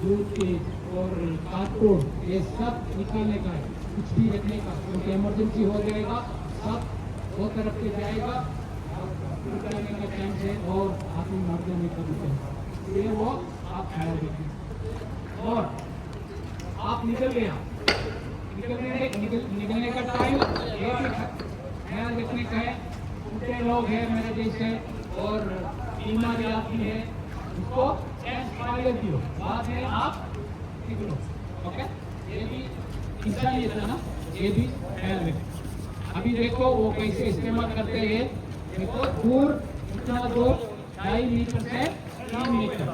दूध के और कार्डबोर्ड ये सब निकालने का है, कुछ भी रखने का, क्योंकि इमरजेंसी हो जाएगा, सब वो तरफ से जाएगा निकलने के टाइम से और आदमी मर जाने का भी है। ये वो आप ख्याल रखिए। और आप निकल गया, निकलने का टाइम ये भी ख्याल रखने का है। उनके लोग हैं मेरे देश है और बीमारी आती है, उसको फाइल दियो, बाद में आप निकलो। ओके, ये भी इंसानियत है ना, ये भी ख्याल रखें। अभी देखो वो कैसे इस्तेमाल करते हैं। देखो दूर इतना दूर 2.5 मीटर से 3 मीटर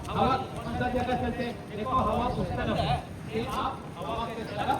हवा अंदर जगह चलते। देखो हवा उस तरफ है, ये आप हवा के तरफ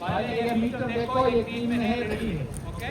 पहले ये मीटर देखो ये 3 में है, रेडी है। ओके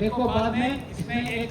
देखो बाद में इसमें एक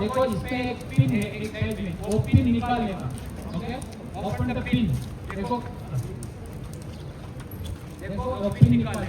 देखो इसमें एक पिन है एक साइड में, वो पिन निकालने का। Okay, open the pin. देखो देखो वो पिन निकाल के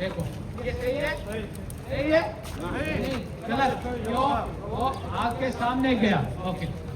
देखो ये सही है, सही है नहीं गलत क्यों? वो आग के सामने गया। ओके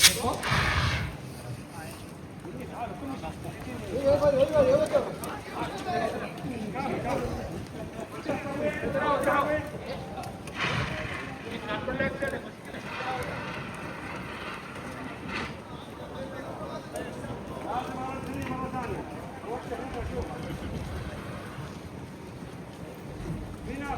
देखो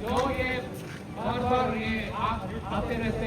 जो ये बार ये आते रहते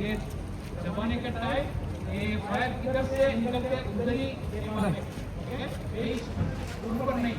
ये दबाने का टाइम ये फायर किधर से निकलते उधर ही दबाने। ओके, इस ऊपर नहीं।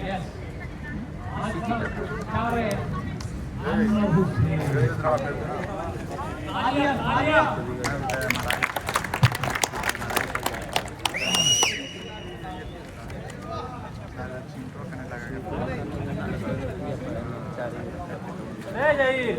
Yes. Kare. Alia, Alia. Hey, Jair.